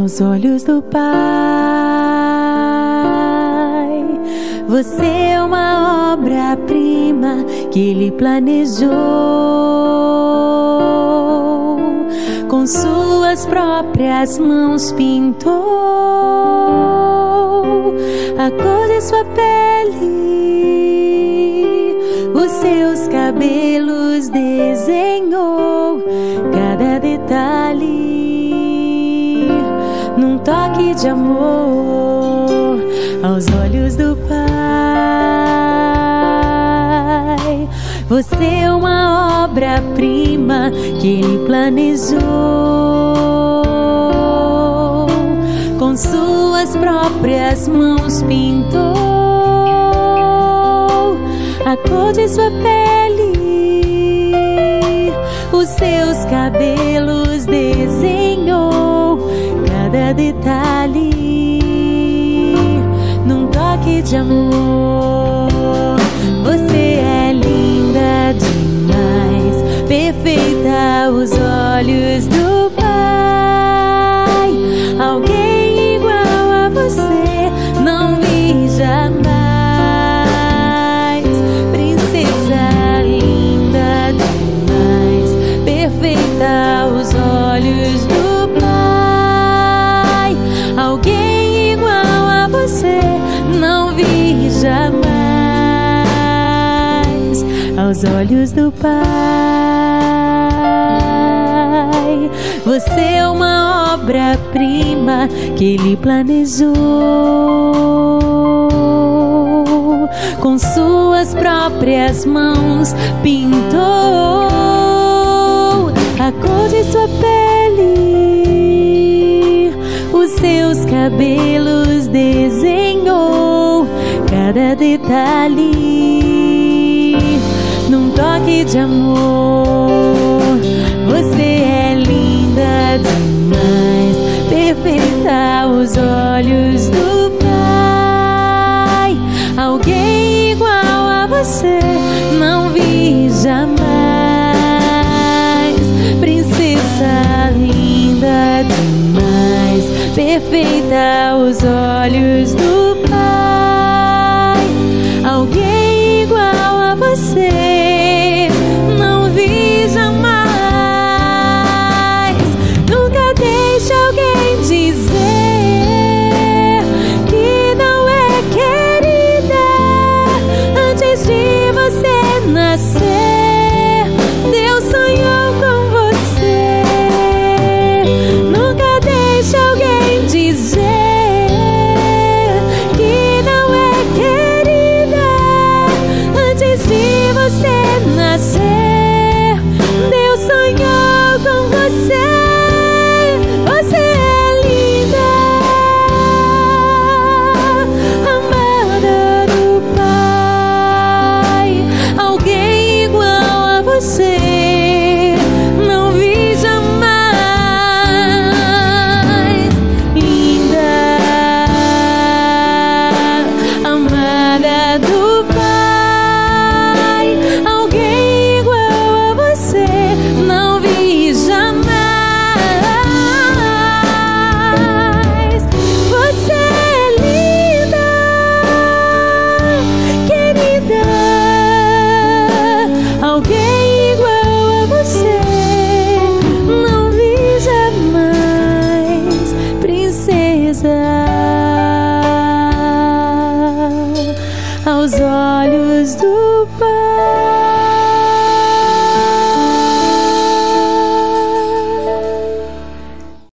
aos olhos do Pai. Você é uma obra-prima que Ele planejou, com suas próprias mãos pintou a cor de sua pele, os seus cabelos desenhou, cada detalhe num toque de amor aos olhos do Pai. Você é uma obra-prima que Ele planejou, com suas próprias mãos pintou a cor de sua pele, os seus cabelos desenhou, cada detalhe num toque de amor. Você é linda demais, perfeita aos olhos do Pai. Alguém igual a você não vi jamais. Princesa linda demais, perfeita aos olhos do Pai. Alguém igual a você não vi jamais. Aos olhos do Pai, você é uma obra-prima que Ele planejou, com suas próprias mãos pintou a cor de sua pele, os seus cabelos desenhou, cada detalhe num toque de amor. Você é linda demais, perfeita aos olhos do Pai. Alguém igual a você não vi jamais. Princesa linda demais, perfeita aos olhos do Pai. Alguém igual a você não vi jamais. Nunca deixe alguém dizer que não é querida. Antes de você nascer, Deus sonhou com você. Nunca deixe alguém dizer que não é querida. Antes de você nascer, Deus sonhou com você. Você é linda, amada do Pai. Alguém igual a você não vi jamais. Linda, amada do Pai. Alguém igual a você não vi jamais. Você é linda, querida. Alguém igual a você não vi jamais. Princesa aos olhos do Pai.